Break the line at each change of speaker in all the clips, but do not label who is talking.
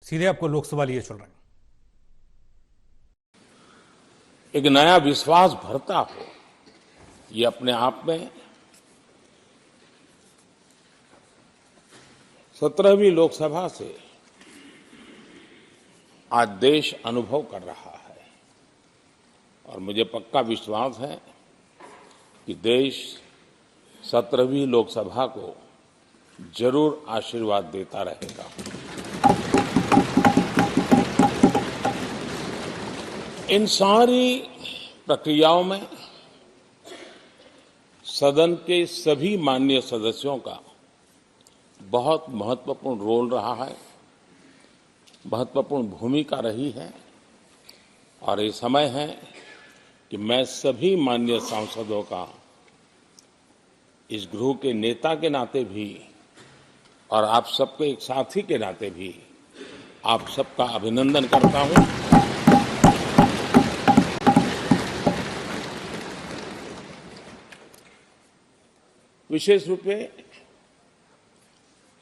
सीधे आपको लोकसभा लिए चल रहे हैं।
एक नया विश्वास भरता हो, ये अपने आप में 17वीं लोकसभा से आज देश अनुभव कर रहा है और मुझे पक्का विश्वास है कि देश 17वीं लोकसभा को जरूर आशीर्वाद देता रहेगा। इन सारी प्रक्रियाओं में सदन के सभी माननीय सदस्यों का बहुत महत्वपूर्ण रोल रहा है, महत्वपूर्ण भूमिका रही है और ये समय है कि मैं सभी माननीय सांसदों का इस गृह के नेता के नाते भी और आप सबके एक साथी के नाते भी आप सबका अभिनंदन करता हूं। विशेष रूप से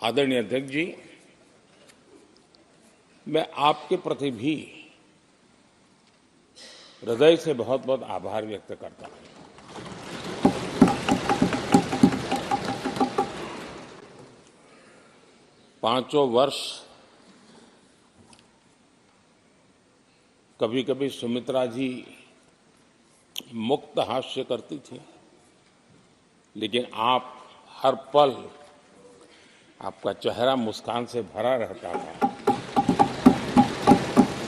आदरणीय अध्यक्ष जी, मैं आपके प्रति भी हृदय से बहुत बहुत आभार व्यक्त करता हूं। पांचों वर्ष कभी कभी सुमित्रा जी मुक्त हास्य करती थी, लेकिन आप हर पल आपका चेहरा मुस्कान से भरा रहता था।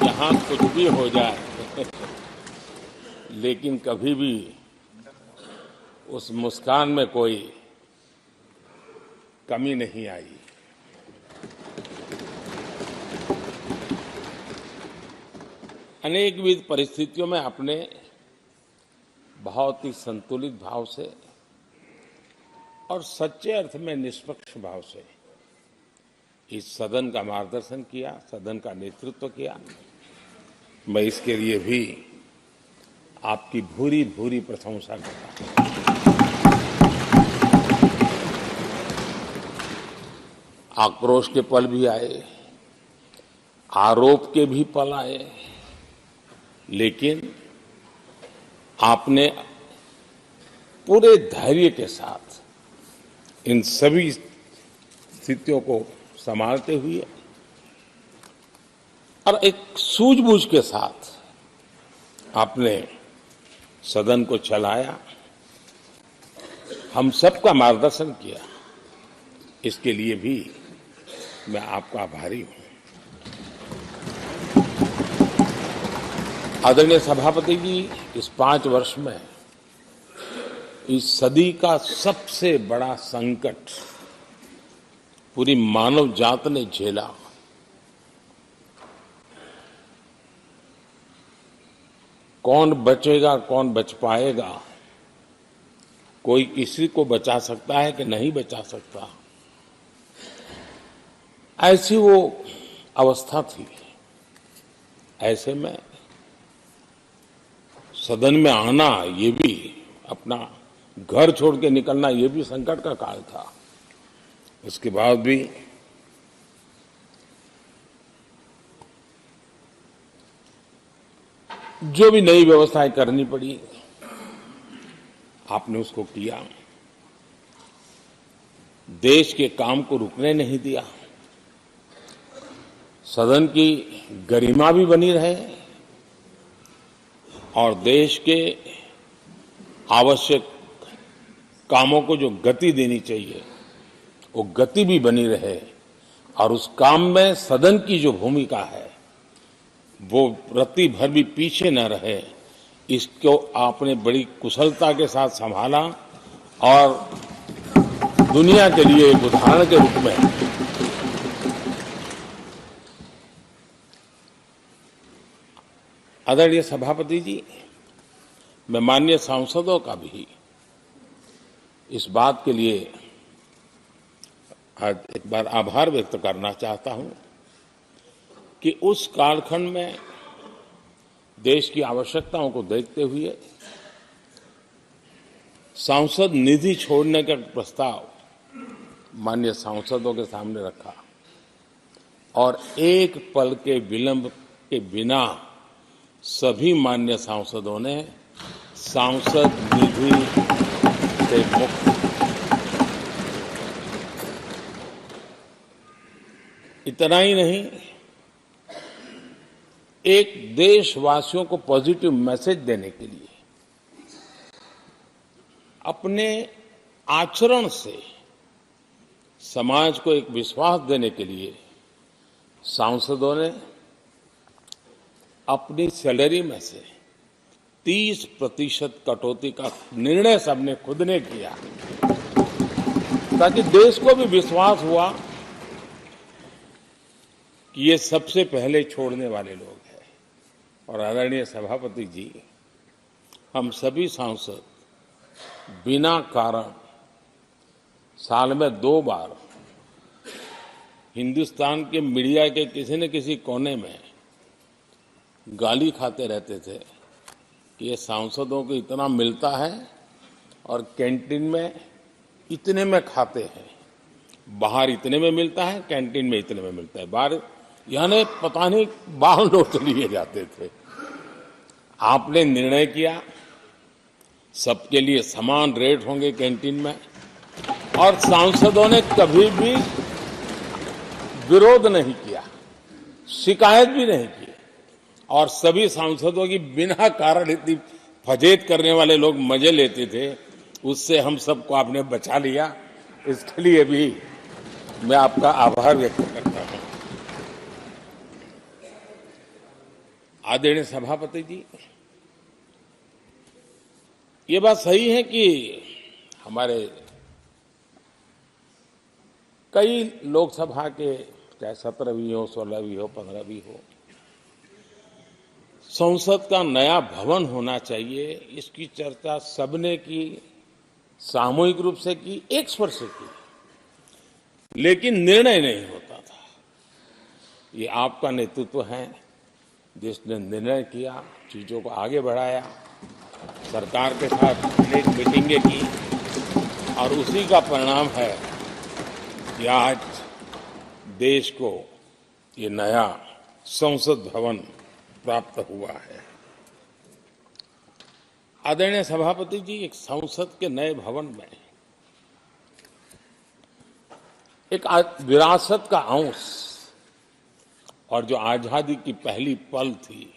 यहां कुछ भी हो जाए लेकिन कभी भी उस मुस्कान में कोई कमी नहीं आई। अनेकविध परिस्थितियों में आपने बहुत ही संतुलित भाव से और सच्चे अर्थ में निष्पक्ष भाव से इस सदन का मार्गदर्शन किया, सदन का नेतृत्व किया। मैं इसके लिए भी आपकी भूरी भूरी प्रशंसा करता हूं। आक्रोश के पल भी आए, आरोप के भी पल आए, लेकिन आपने पूरे धैर्य के साथ इन सभी स्थितियों को संभालते हुए और एक सूझबूझ के साथ आपने सदन को चलाया, हम सबका मार्गदर्शन किया। इसके लिए भी मैं आपका आभारी हूं। आदरणीय सभापति जी, इस 5 वर्ष में इस सदी का सबसे बड़ा संकट पूरी मानव जात ने झेला। कौन बचेगा, कौन बच पाएगा, कोई किसी को बचा सकता है कि नहीं बचा सकता, ऐसी वो अवस्था थी। ऐसे में सदन में आना, ये भी अपना घर छोड़ के निकलना, ये भी संकट का काल था। उसके बाद भी जो भी नई व्यवस्थाएं करनी पड़ी, आपने उसको किया। देश के काम को रुकने नहीं दिया। सदन की गरिमा भी बनी रहे और देश के आवश्यक कामों को जो गति देनी चाहिए वो गति भी बनी रहे और उस काम में सदन की जो भूमिका है वो रत्ती भर भी पीछे न रहे। इसको आपने बड़ी कुशलता के साथ संभाला और दुनिया के लिए एक उदाहरण के रूप में आदरणीय सभापति जी, मैं माननीय सांसदों का भी इस बात के लिए आज एक बार आभार व्यक्त करना चाहता हूं कि उस कालखंड में देश की आवश्यकताओं को देखते हुए सांसद निधि छोड़ने का प्रस्ताव माननीय सांसदों के सामने रखा और एक पल के विलंब के बिना सभी मान्य सांसदों ने सांसद निधि से मुक्त। इतना ही नहीं, एक देशवासियों को पॉजिटिव मैसेज देने के लिए अपने आचरण से समाज को एक विश्वास देने के लिए सांसदों ने अपनी सैलरी में से 30% कटौती का निर्णय सबने खुद ने किया, ताकि देश को भी विश्वास हुआ कि ये सबसे पहले छोड़ने वाले लोग हैं। और आदरणीय सभापति जी, हम सभी सांसद बिना कारण साल में 2 बार हिंदुस्तान के मीडिया के किसी न किसी कोने में गाली खाते रहते थे कि ये सांसदों को इतना मिलता है और कैंटीन में इतने में खाते हैं, बाहर इतने में मिलता है, कैंटीन में इतने में मिलता है, बाहर यानी पता नहीं बाहर नोट लिए जाते थे। आपने निर्णय किया सबके लिए समान रेट होंगे कैंटीन में, और सांसदों ने कभी भी विरोध नहीं किया, शिकायत भी नहीं की, और सभी सांसदों की बिना कारण इतनी फजेत करने वाले लोग मजे लेते थे, उससे हम सबको आपने बचा लिया। इसके लिए भी मैं आपका आभार व्यक्त करता हूं। आदरणीय सभापति जी, ये बात सही है कि हमारे कई लोकसभा के चाहे 17 भी हो, 16 भी हो, 15 भी हो, संसद का नया भवन होना चाहिए, इसकी चर्चा सबने की, सामूहिक रूप से की, एक स्वर से की, लेकिन निर्णय नहीं होता था। ये आपका नेतृत्व है जिसने निर्णय किया, चीजों को आगे बढ़ाया, सरकार के साथ अनेक मीटिंगें की, और उसी का परिणाम है कि आज देश को ये नया संसद भवन प्राप्त हुआ है। आदरणीय सभापति जी, एक संसद के नए भवन में एक विरासत का अंश और जो आजादी की पहली पल थी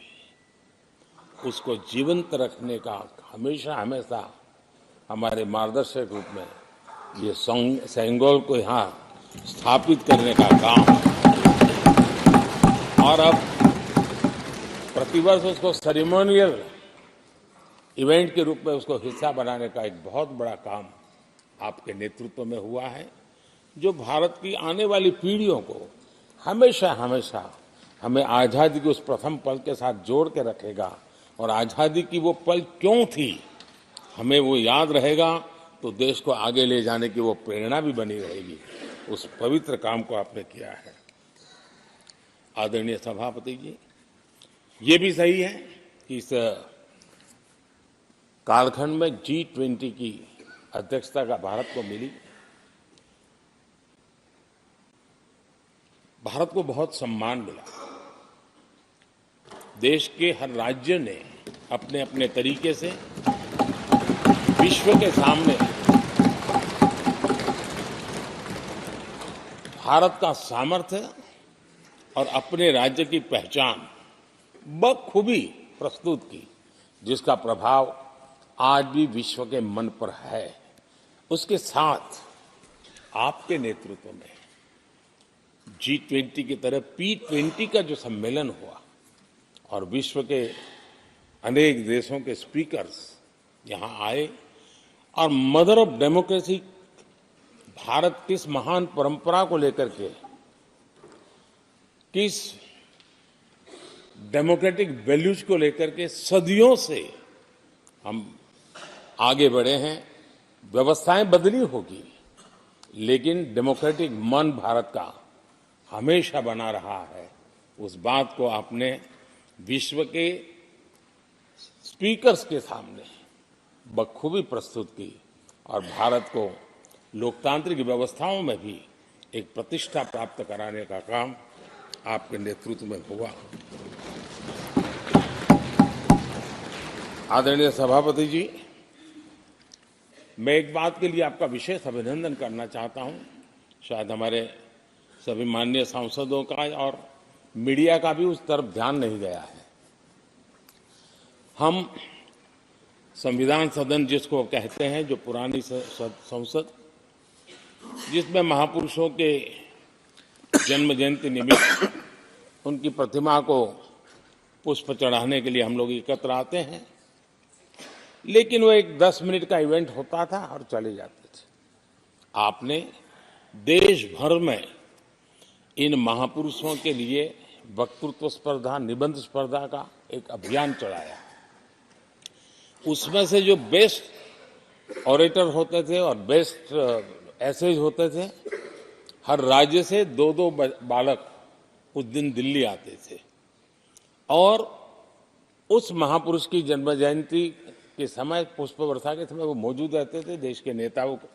उसको जीवंत रखने का हमेशा हमेशा हमारे मार्गदर्शक रूप में ये सेंगोल को यहाँ स्थापित करने का काम, और अब प्रतिवर्ष उसको सेरेमोनियल इवेंट के रूप में उसको हिस्सा बनाने का एक बहुत बड़ा काम आपके नेतृत्व में हुआ है, जो भारत की आने वाली पीढ़ियों को हमेशा हमेशा हमें आजादी के उस प्रथम पल के साथ जोड़ के रखेगा, और आजादी की वो पल क्यों थी हमें वो याद रहेगा, तो देश को आगे ले जाने की वो प्रेरणा भी बनी रहेगी। उस पवित्र काम को आपने किया है। आदरणीय सभापति जी, ये भी सही है कि इस कालखंड में G20 की अध्यक्षता का भारत को मिली। भारत को बहुत सम्मान मिला। देश के हर राज्य ने अपने अपने तरीके से विश्व के सामने भारत का सामर्थ्य और अपने राज्य की पहचान बखूबी प्रस्तुत की, जिसका प्रभाव आज भी विश्व के मन पर है। उसके साथ आपके नेतृत्व में G20 की तरह P20 का जो सम्मेलन हुआ और विश्व के अनेक देशों के स्पीकर्स यहां आए, और मदर ऑफ डेमोक्रेसी भारत किस महान परंपरा को लेकर के, किस डेमोक्रेटिक वैल्यूज को लेकर के सदियों से हम आगे बढ़े हैं। व्यवस्थाएं बदली होगी, लेकिन डेमोक्रेटिक मन भारत का हमेशा बना रहा है। उस बात को आपने विश्व के स्पीकर्स के सामने बखूबी प्रस्तुत की, और भारत को लोकतांत्रिक व्यवस्थाओं में भी एक प्रतिष्ठा प्राप्त कराने का काम आपके नेतृत्व में हुआ। आदरणीय सभापति जी, मैं एक बात के लिए आपका विशेष अभिनंदन करना चाहता हूं। शायद हमारे सभी माननीय सांसदों का और मीडिया का भी उस तरफ ध्यान नहीं गया है। हम संविधान सदन जिसको कहते हैं, जो पुरानी संसद, जिसमें महापुरुषों के जन्म जयंती निमित्त उनकी प्रतिमा को पुष्प चढ़ाने के लिए हम लोग एकत्र आते हैं, लेकिन वो एक 10 मिनट का इवेंट होता था और चले जाते थे। आपने देश भर में इन महापुरुषों के लिए वक्तृत्व स्पर्धा, निबंध स्पर्धा का एक अभियान चलाया। उसमें से जो बेस्ट ऑरेटर होते थे और बेस्ट एसेज होते थे, हर राज्य से 2-2 बालक उस दिन दिल्ली आते थे और उस महापुरुष की जन्म जयंती के समय, पुष्प वर्षा के समय वो मौजूद रहते थे, देश के नेताओं को,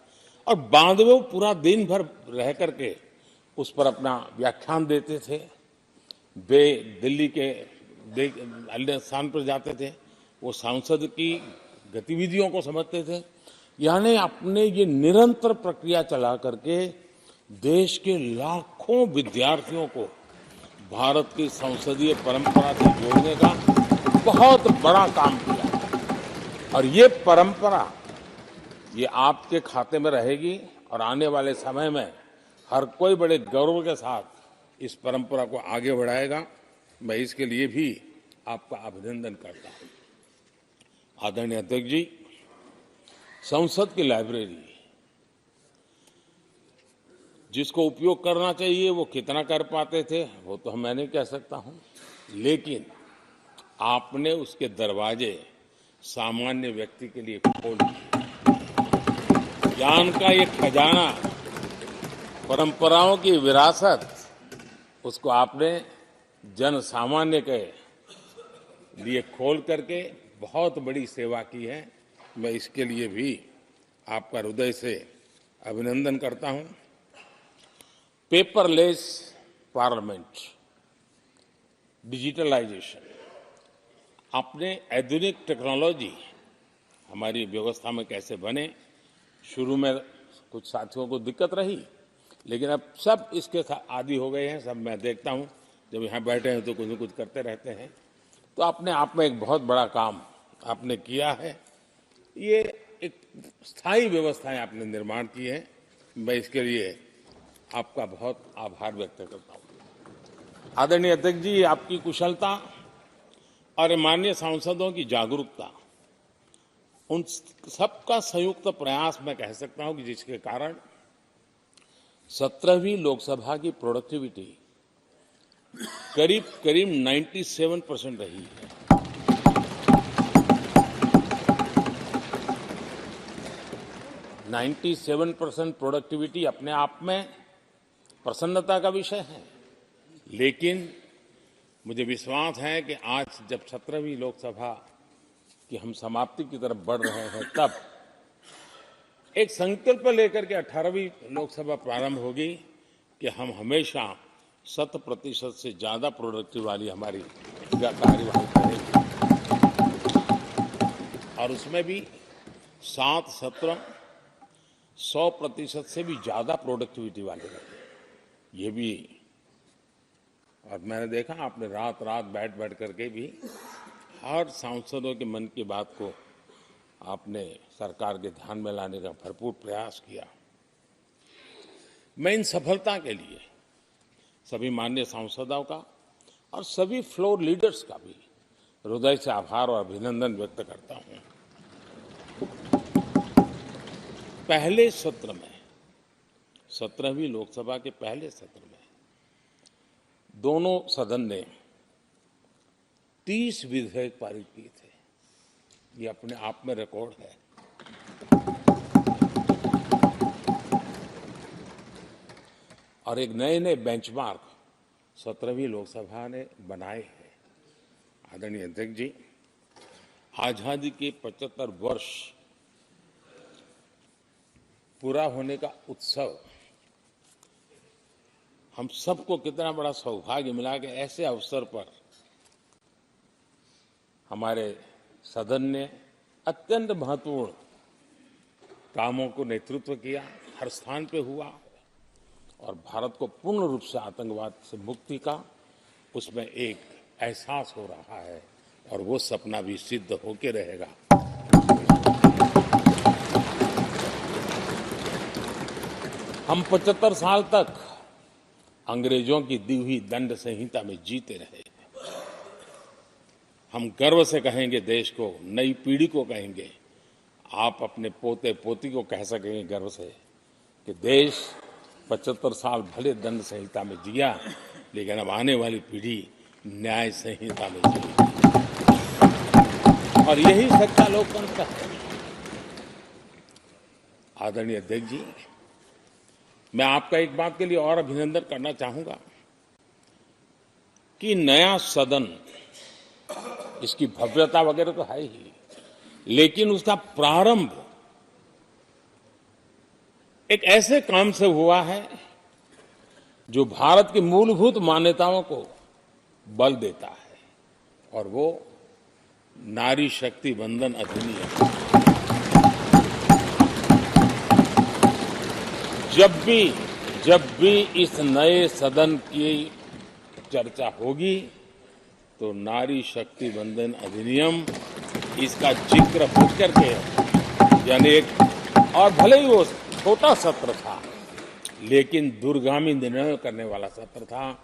और बाद में वो पूरा दिन भर रह करके उस पर अपना व्याख्यान देते थे। वे दिल्ली के अन्य स्थान पर जाते थे, वो सांसद की गतिविधियों को समझते थे। यानी अपने ये निरंतर प्रक्रिया चला करके देश के लाखों विद्यार्थियों को भारत की संसदीय परंपरा से जोड़ने का बहुत बड़ा काम किया। और ये परंपरा, ये आपके खाते में रहेगी और आने वाले समय में हर कोई बड़े गौरव के साथ इस परंपरा को आगे बढ़ाएगा। मैं इसके लिए भी आपका अभिनंदन करता हूं। आदरणीय अध्यक्ष जी, संसद की लाइब्रेरी जिसको उपयोग करना चाहिए वो कितना कर पाते थे वो तो मैं नहीं कह सकता हूं, लेकिन आपने उसके दरवाजे सामान्य व्यक्ति के लिए खोल दिए। ज्ञान का ये खजाना, परंपराओं की विरासत, उसको आपने जन सामान्य के लिए खोल करके बहुत बड़ी सेवा की है। मैं इसके लिए भी आपका हृदय से अभिनंदन करता हूं। पेपरलेस पार्लियामेंट, डिजिटलाइजेशन, आपने आधुनिक टेक्नोलॉजी हमारी व्यवस्था में कैसे बने। शुरू में कुछ साथियों को दिक्कत रही, लेकिन अब सब इसके आदी हो गए हैं। सब मैं देखता हूं, जब यहाँ बैठे हैं तो कुछ न कुछ करते रहते हैं। तो अपने आप में एक बहुत बड़ा काम आपने किया है। ये एक स्थायी व्यवस्थाएं आपने निर्माण की है। मैं इसके लिए आपका बहुत आभार व्यक्त करता हूं। आदरणीय अध्यक्ष जी, आपकी कुशलता और माननीय सांसदों की जागरूकता, उन सबका संयुक्त प्रयास मैं कह सकता हूं कि जिसके कारण 17वीं लोकसभा की प्रोडक्टिविटी करीब 97% रही है। 97% प्रोडक्टिविटी अपने आप में प्रसन्नता का विषय है, लेकिन मुझे विश्वास है कि आज जब 17वीं लोकसभा की हम समाप्ति की तरफ बढ़ रहे हैं, तब एक संकल्प लेकर के 18वीं लोकसभा प्रारंभ होगी कि हम हमेशा 100% से ज्यादा प्रोडक्टिव वाली हमारी कार्यवाही करेंगे और उसमें भी 7 सत्र 100% से भी ज्यादा प्रोडक्टिविटी वाले रहेंगे। ये भी, और मैंने देखा आपने रात रात बैठ करके भी हर सांसदों के मन की बात को आपने सरकार के ध्यान में लाने का भरपूर प्रयास किया। मैं इन सफलता के लिए सभी माननीय सांसदों का और सभी फ्लोर लीडर्स का भी हृदय से आभार और अभिनंदन व्यक्त करता हूं। पहले सत्र में, 17वीं लोकसभा के पहले सत्र में दोनों सदन ने 30 विधेयक पारित किए थे। ये अपने आप में रिकॉर्ड है। और एक नए नए बेंचमार्क 17वीं लोकसभा ने बनाए हैं। आदरणीय अध्यक्ष जी, आजादी के 75 वर्ष पूरा होने का उत्सव हम सबको कितना बड़ा सौभाग्य मिला कि ऐसे अवसर पर हमारे सदन ने अत्यंत महत्वपूर्ण कामों को नेतृत्व किया, हर स्थान पे हुआ और भारत को पूर्ण रूप से आतंकवाद से मुक्ति का उसमें एक एहसास हो रहा है और वो सपना भी सिद्ध होके रहेगा। हम 75 साल तक अंग्रेजों की दी हुई दंड संहिता में जीते रहे। हम गर्व से कहेंगे देश को, नई पीढ़ी को कहेंगे, आप अपने पोते पोती को कह सकेंगे गर्व से कि देश 75 साल भले दंड संहिता में जिया, लेकिन अब आने वाली पीढ़ी न्याय संहिता में जिएगी और यही सच्चा लोकतंत्र है। आदरणीय अध्यक्ष जी, मैं आपका एक बात के लिए और अभिनंदन करना चाहूंगा कि नया सदन, इसकी भव्यता वगैरह तो है ही, लेकिन उसका प्रारंभ एक ऐसे काम से हुआ है जो भारत की मूलभूत मान्यताओं को बल देता है और वो नारी शक्ति वंदन अधिनियम। जब भी इस नए सदन की चर्चा होगी तो नारी शक्ति वंदन अधिनियम इसका जिक्र हो करके, यानी एक, और भले ही वो छोटा सत्र था लेकिन दूरगामी निर्णय करने वाला सत्र था।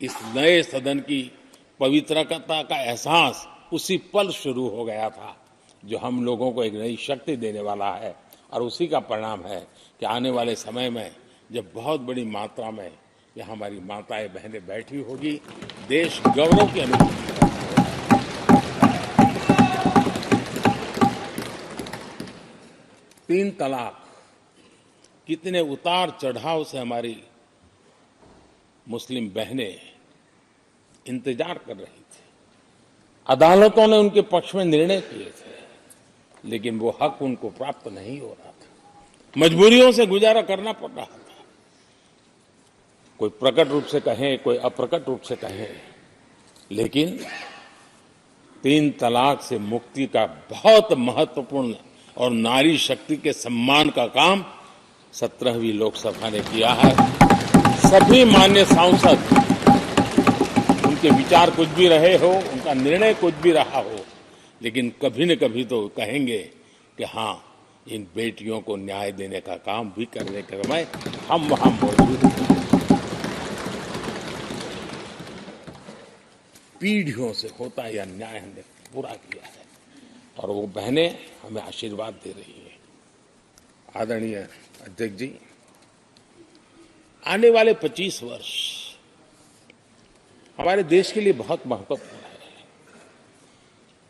इस नए सदन की पवित्रता का एहसास उसी पल शुरू हो गया था जो हम लोगों को एक नई शक्ति देने वाला है और उसी का परिणाम है कि आने वाले समय में जब बहुत बड़ी मात्रा में यहाँ हमारी माताएं बहनें बैठी होगी, देश गौरव की अनुभूति करेगा। 3 तलाक, कितने उतार चढ़ाव से हमारी मुस्लिम बहनें इंतजार कर रही थी। अदालतों ने उनके पक्ष में निर्णय किए थे, लेकिन वो हक उनको प्राप्त नहीं हो रहा था। मजबूरियों से गुजारा करना पड़ रहा था। कोई प्रकट रूप से कहें, कोई अप्रकट रूप से कहें, लेकिन 3 तलाक से मुक्ति का बहुत महत्वपूर्ण और नारी शक्ति के सम्मान का काम 17वीं लोकसभा ने किया है। सभी मान्य सांसद, उनके विचार कुछ भी रहे हो, उनका निर्णय कुछ भी रहा हो, लेकिन कभी न कभी तो कहेंगे कि हाँ, इन बेटियों को न्याय देने का काम भी करने के समय हम वहां मौजूद हैं। पीढ़ियों से होता यह न्याय हमने पूरा किया है और वो बहनें हमें आशीर्वाद दे रही है। आदरणीय अध्यक्ष जी, आने वाले 25 वर्ष हमारे देश के लिए बहुत महत्वपूर्ण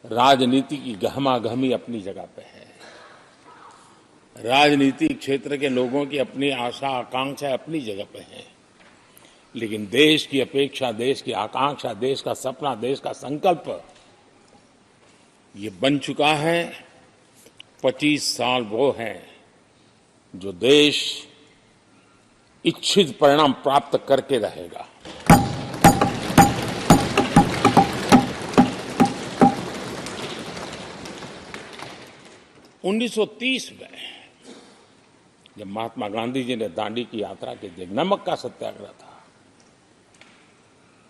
है। राजनीति की गहमागहमी अपनी जगह पे है, राजनीतिक क्षेत्र के लोगों की अपनी आशा आकांक्षा अपनी जगह पे है, लेकिन देश की अपेक्षा, देश की आकांक्षा, देश का सपना, देश का संकल्प ये बन चुका है। 25 साल वो हैं जो देश इच्छित परिणाम प्राप्त करके रहेगा। उन्नीस 1930 में जब महात्मा गांधी जी ने दांडी की यात्रा की थी, नमक का सत्याग्रह था,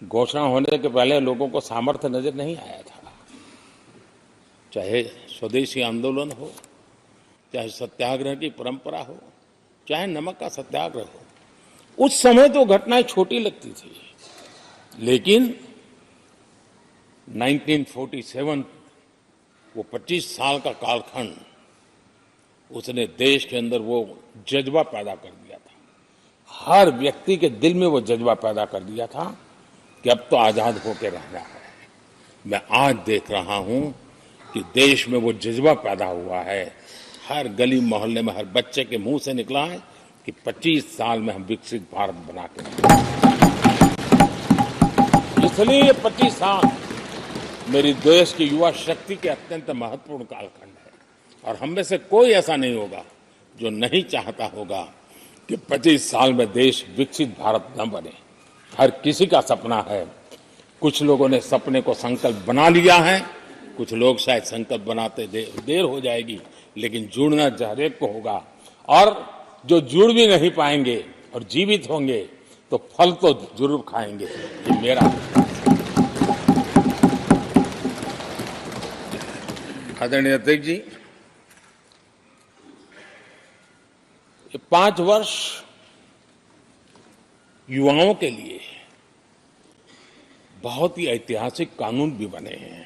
घोषणा होने के पहले लोगों को सामर्थ्य नजर नहीं आया था। चाहे स्वदेशी आंदोलन हो, चाहे सत्याग्रह की परंपरा हो, चाहे नमक का सत्याग्रह हो, उस समय तो घटनाएं छोटी लगती थी, लेकिन 1947 वो 25 साल का कालखंड, उसने देश के अंदर वो जज्बा पैदा कर दिया था। हर व्यक्ति के दिल में वो जज्बा पैदा कर दिया था कि अब तो आजाद होकर रहना है। मैं आज देख रहा हूं कि देश में वो जज्बा पैदा हुआ है। हर गली मोहल्ले में हर बच्चे के मुंह से निकला है कि 25 साल में हम विकसित भारत बना के इसलिए ये 25 साल मेरी देश की युवा शक्ति के अत्यंत महत्वपूर्ण कालखंड है और हम में से कोई ऐसा नहीं होगा जो नहीं चाहता होगा कि 25 साल में देश विकसित भारत न बने। हर किसी का सपना है। कुछ लोगों ने सपने को संकल्प बना लिया है, कुछ लोग शायद संकल्प बनाते देर हो जाएगी, लेकिन जुड़ना हर एक को होगा। और जो जुड़ भी नहीं पाएंगे और जीवित होंगे तो फल तो जरूर खाएंगे, ये मेरा। आदरणीय अध्यक्ष जी, ये 5 वर्ष युवाओं के लिए बहुत ही ऐतिहासिक कानून भी बने हैं।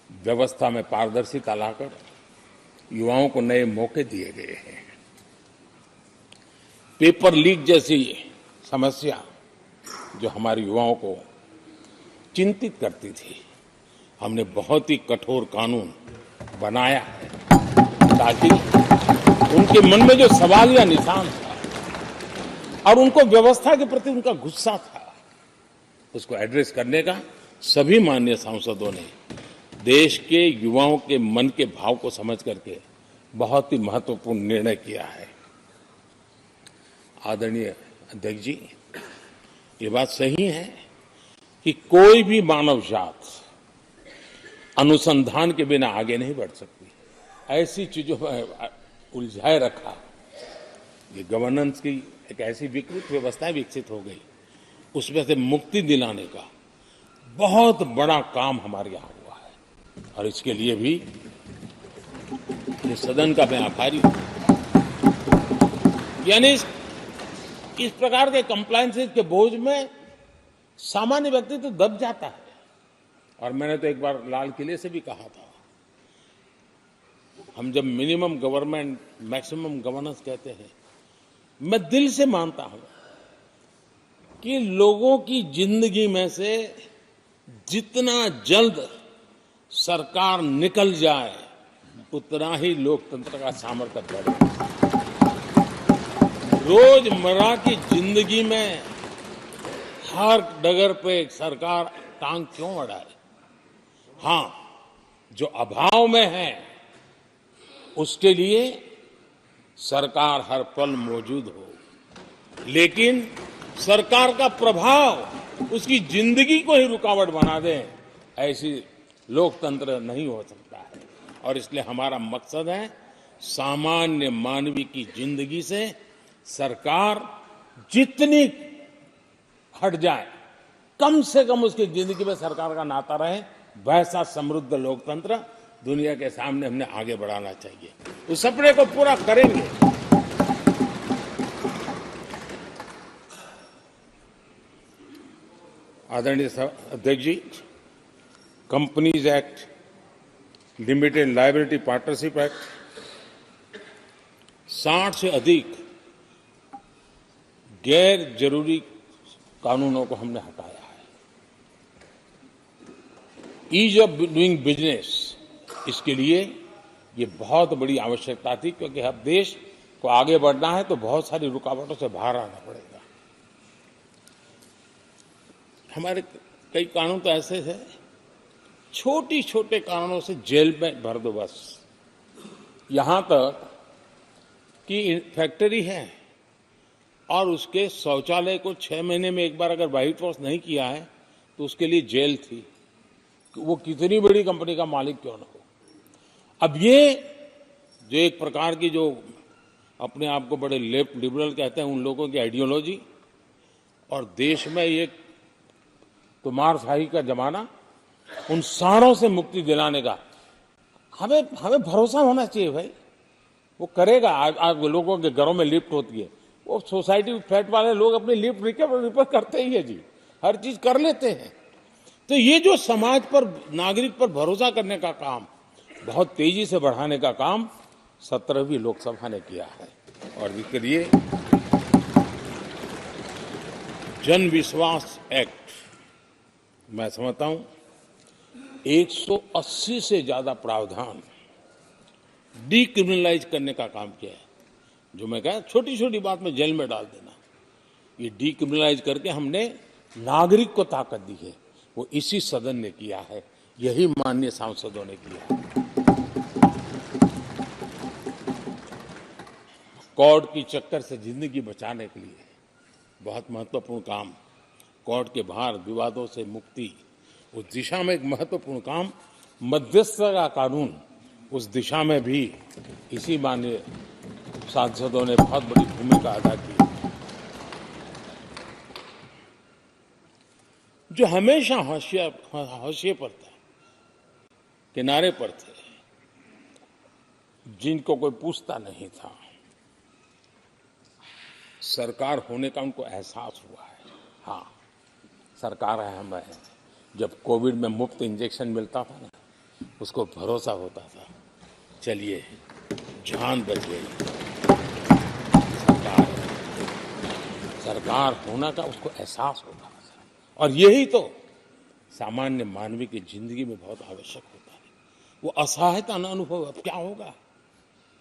व्यवस्था में पारदर्शिता लाकर युवाओं को नए मौके दिए गए हैं। पेपर लीक जैसी समस्या जो हमारे युवाओं को चिंतित करती थी, हमने बहुत ही कठोर कानून बनाया है ताकि उनके मन में जो सवाल या निशान था और उनको व्यवस्था के प्रति उनका गुस्सा था, उसको एड्रेस करने का सभी माननीय सांसदों ने देश के युवाओं के मन के भाव को समझ करके बहुत ही महत्वपूर्ण निर्णय किया है। आदरणीय अध्यक्ष जी, ये बात सही है कि कोई भी मानव जात अनुसंधान के बिना आगे नहीं बढ़ सकती। ऐसी चीजों में उलझाए रखा, ये गवर्नेंस की एक ऐसी विकृत व्यवस्था विकसित हो गई, उसमें से मुक्ति दिलाने का बहुत बड़ा काम हमारे यहाँ हुआ है और इसके लिए भी ये सदन का मैं आभारी हूं। यानी इस प्रकार के कंप्लायंसेस के बोझ में सामान्य व्यक्ति तो दब जाता है। और मैंने तो एक बार लाल किले से भी कहा था, हम जब मिनिमम गवर्नमेंट मैक्सिमम गवर्नेंस कहते हैं, मैं दिल से मानता हूं कि लोगों की जिंदगी में से जितना जल्द सरकार निकल जाए उतना ही लोकतंत्र का सामर्थ्य बढ़ेगा। रोजमर्रा की जिंदगी में हर डगर पे सरकार टांग क्यों अड़ाए? हां, जो अभाव में है उसके लिए सरकार हर पल मौजूद हो, लेकिन सरकार का प्रभाव उसकी जिंदगी को ही रुकावट बना दे, ऐसी लोकतंत्र नहीं हो सकता है। और इसलिए हमारा मकसद है सामान्य मानवी की जिंदगी से सरकार जितनी हट जाए, कम से कम उसकी जिंदगी में सरकार का नाता रहे, वैसा समृद्ध लोकतंत्र दुनिया के सामने हमने आगे बढ़ाना चाहिए। उस सपने को पूरा करेंगे। आदरणीय अध्यक्ष जी, companies act, limited liability partnership act, 60 से अधिक गैर जरूरी कानूनों को हमने हटाया है। ईज ऑफ डूइंग बिजनेस, इसके लिए ये बहुत बड़ी आवश्यकता थी, क्योंकि हर देश को आगे बढ़ना है तो बहुत सारी रुकावटों से बाहर आना पड़ेगा। हमारे कई कानून तो ऐसे थे, छोटी छोटे कारणों से जेल में भर दो बस। यहां तक कि फैक्ट्री है और उसके शौचालय को 6 महीने में एक बार अगर व्हाइट वॉश नहीं किया है तो उसके लिए जेल थी, वो कितनी बड़ी कंपनी का मालिक क्यों ना हो। अब ये जो एक प्रकार की जो अपने आप को बड़े लेफ्ट लिबरल कहते हैं, उन लोगों की आइडियोलॉजी और देश में ये तुमारशाही का जमाना, उन सारों से मुक्ति दिलाने का हमें भरोसा होना चाहिए भाई। वो करेगा। आज लोगों के घरों में लिफ्ट होती है, वो सोसाइटी फ्लैट वाले लोग अपनी लिफ्ट रिपेयर करते ही है जी, हर चीज कर लेते हैं। तो ये जो समाज पर, नागरिक पर भरोसा करने का काम, बहुत तेजी से बढ़ाने का काम 17वीं लोकसभा ने किया है। और इसके लिए जन विश्वास एक्ट, मैं समझता हूं 180 से ज्यादा प्रावधान डीक्रिमिनलाइज करने का काम किया है। जो मैं कहा छोटी छोटी बात में जेल में डाल देना, ये डीक्रिमिनलाइज करके हमने नागरिक को ताकत दी है। वो इसी सदन ने किया है, यही माननीय सांसदों ने किया है। कोर्ट की चक्कर से जिंदगी बचाने के लिए बहुत महत्वपूर्ण काम, कोर्ट के बाहर विवादों से मुक्ति, उस दिशा में एक महत्वपूर्ण काम, मध्यस्थता का कानून, उस दिशा में भी इसी माननीय सांसदों ने बहुत बड़ी भूमिका अदा की, जो हमेशा हाशिए पर थे, किनारे पर थे, जिनको कोई पूछता नहीं था। सरकार होने का उनको एहसास हुआ है। हाँ, सरकार अहम है। जब कोविड में मुफ्त इंजेक्शन मिलता था ना, उसको भरोसा होता था, चलिए जान बच गई, सरकार होना का उसको एहसास होता था। और यही तो सामान्य मानवीय की जिंदगी में बहुत आवश्यक होता है। वो असहायता न अनुभव, अब क्या होगा,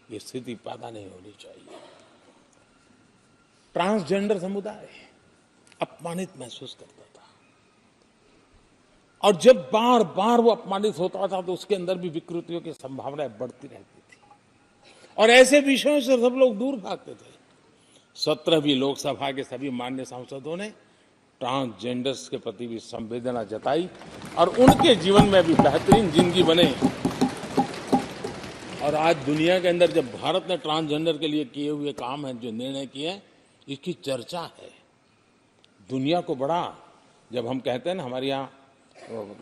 ये स्थिति पैदा नहीं होनी चाहिए। ट्रांसजेंडर समुदाय अपमानित महसूस करता था, और जब बार बार वो अपमानित होता था तो उसके अंदर भी विकृतियों की संभावनाएं बढ़ती रहती थी, और ऐसे विषयों से सब लोग दूर भागते थे। 17वीं लोकसभा के सभी माननीय सांसदों ने ट्रांसजेंडर्स के प्रति भी संवेदना जताई, और उनके जीवन में भी बेहतरीन जिंदगी बने। और आज दुनिया के अंदर जब भारत ने ट्रांसजेंडर के लिए किए हुए काम है, जो निर्णय किए हैं, इसकी चर्चा है दुनिया को बड़ा। जब हम कहते हैं ना, हमारे यहाँ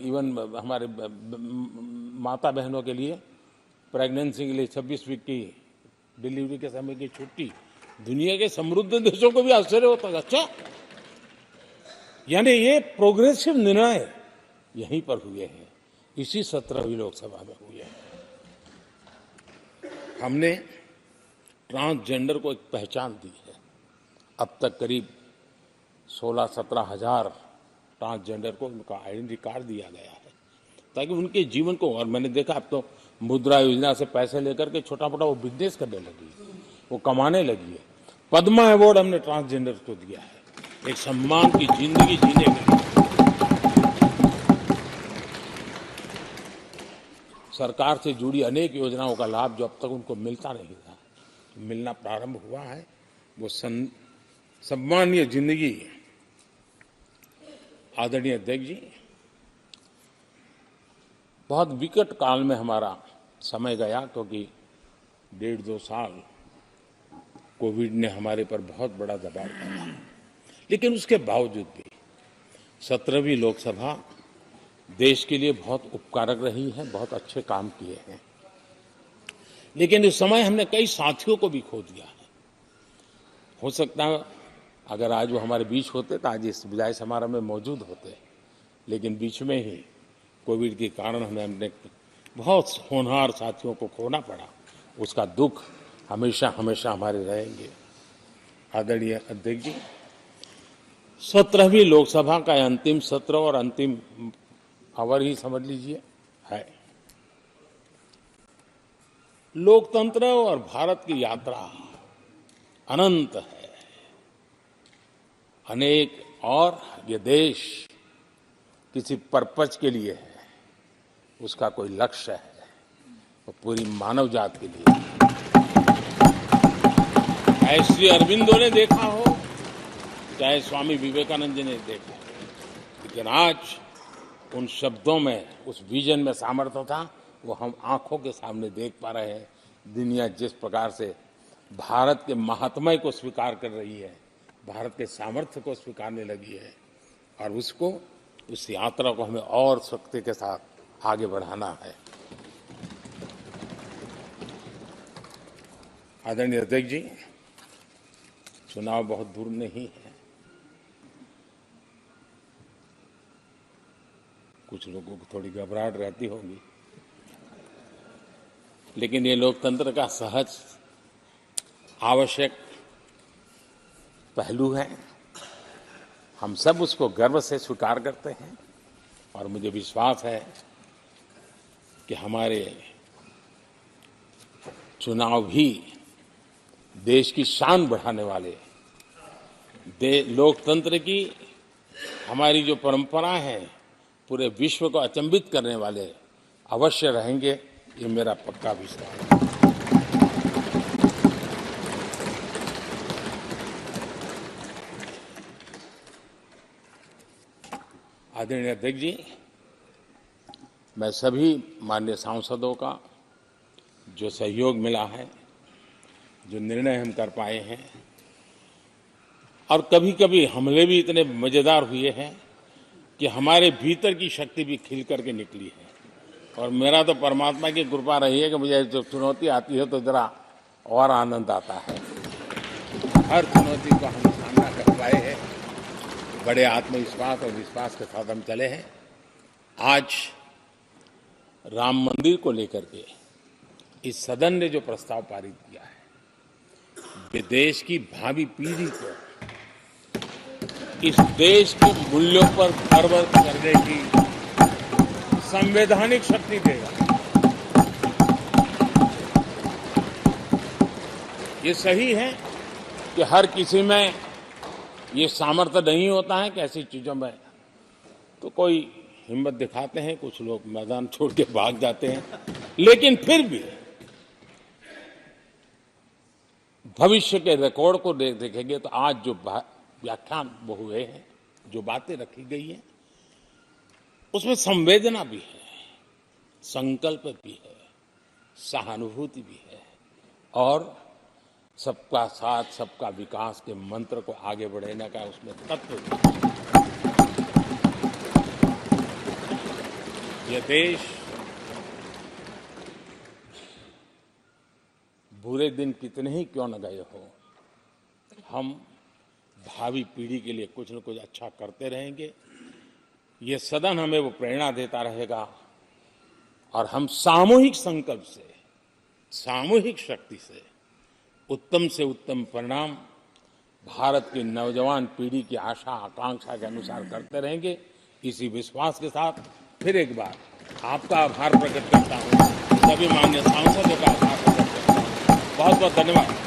इवन हमारे माता बहनों के लिए प्रेगनेंसी के लिए 26 वीक की डिलीवरी के समय की छुट्टी, दुनिया के समृद्ध देशों को भी आश्चर्य होता है। अच्छा, यानी ये प्रोग्रेसिव निर्णय यहीं पर हुए हैं, इसी 17वीं लोकसभा में हुए हैं। हमने ट्रांसजेंडर को एक पहचान दी है। अब तक करीब 16-17 हजार ट्रांसजेंडर को उनका आइडेंटिटी कार्ड दिया गया है, ताकि उनके जीवन को, और मैंने देखा अब तो मुद्रा योजना से पैसे लेकर के छोटा मोटा वो बिजनेस करने लगी, वो कमाने लगी है। पद्मा अवार्ड हमने ट्रांसजेंडर को दिया है, एक सम्मान की जिंदगी जीने के लिए। सरकार से जुड़ी अनेक योजनाओं का लाभ जो अब तक उनको मिलता नहीं था, मिलना प्रारंभ हुआ है। वो सम्मानीय जिंदगी। आदरणीय अध्यक्ष जी, बहुत विकट काल में हमारा समय गया, क्योंकि 1.5-2 साल कोविड ने हमारे पर बहुत बड़ा दबाव डाला, लेकिन उसके बावजूद भी 17वीं लोकसभा देश के लिए बहुत उपकारक रही है, बहुत अच्छे काम किए हैं। लेकिन इस समय हमने कई साथियों को भी खो दिया है। हो सकता है अगर आज वो हमारे बीच होते तो आज इस विदाई समारोह में मौजूद होते, लेकिन बीच में ही कोविड के कारण हमें अपने बहुत होनहार साथियों को खोना पड़ा। उसका दुख हमेशा हमेशा हमारे रहेंगे। आदरणीय अध्यक्ष जी, 17वीं लोकसभा का अंतिम सत्र और अंतिम आवर ही समझ लीजिए है। लोकतंत्र और भारत की यात्रा अनंत है, अनेक, और ये देश किसी पर्पज के लिए है, उसका कोई लक्ष्य है, वो पूरी मानव जात के लिए। चाहे श्री अरविंदो ने देखा हो, चाहे स्वामी विवेकानंद जी ने देखा, लेकिन आज उन शब्दों में, उस विजन में सामर्थ्य था, वो हम आंखों के सामने देख पा रहे हैं। दुनिया जिस प्रकार से भारत के महात्म्य को स्वीकार कर रही है, भारत के सामर्थ्य को स्वीकारने लगी है, और उसको, उस यात्रा को हमें और शक्ति के साथ आगे बढ़ाना है। आदरणीय अध्यक्ष जी, चुनाव बहुत दूर नहीं है। कुछ लोगों को थोड़ी घबराहट रहती होगी, लेकिन ये लोकतंत्र का सहज आवश्यक पहलू है। हम सब उसको गर्व से स्वीकार करते हैं, और मुझे विश्वास है कि हमारे चुनाव भी देश की शान बढ़ाने वाले, लोकतंत्र की हमारी जो परंपरा है, पूरे विश्व को अचंभित करने वाले अवश्य रहेंगे, ये मेरा पक्का विश्वास है। आदरणीय अध्यक्ष जी, मैं सभी माननीय सांसदों का जो सहयोग मिला है, जो निर्णय हम कर पाए हैं, और कभी कभी हमले भी इतने मजेदार हुए हैं कि हमारे भीतर की शक्ति भी खिल करके निकली है। और मेरा तो परमात्मा की कृपा रही है कि मुझे जब चुनौती आती है तो जरा और आनंद आता है। हर चुनौती को हम सामना कर पाए हैं, बड़े आत्मविश्वास और विश्वास के साथ हम चले हैं। आज राम मंदिर को लेकर के इस सदन ने जो प्रस्ताव पारित किया है, ये देश की भावी पीढ़ी को इस देश के मूल्यों पर गर्व करने की संवैधानिक शक्ति देगा। ये सही है कि हर किसी में ये सामर्थ्य नहीं होता है कि ऐसी चीजों में तो कोई हिम्मत दिखाते हैं, कुछ लोग मैदान छोड़ के भाग जाते हैं, लेकिन फिर भी भविष्य के रिकॉर्ड को देखेंगे तो आज जो व्याख्यान वो हुए हैं, जो बातें रखी गई हैं, उसमें संवेदना भी है, संकल्प भी है, सहानुभूति भी है और सबका साथ सबका विकास के मंत्र को आगे बढ़ाने का उसमें तत्व भी है। ये देश बुरे दिन कितने ही क्यों न गए हो, हम भावी पीढ़ी के लिए कुछ न कुछ अच्छा करते रहेंगे। ये सदन हमें वो प्रेरणा देता रहेगा और हम सामूहिक संकल्प से, सामूहिक शक्ति से उत्तम परिणाम भारत की नौजवान पीढ़ी की आशा आकांक्षा के अनुसार करते रहेंगे। इसी विश्वास के साथ फिर एक बार आपका आभार प्रकट करता हूं, सभी माननीय सांसदों का आभार प्रकट करता हूं। बहुत बहुत धन्यवाद।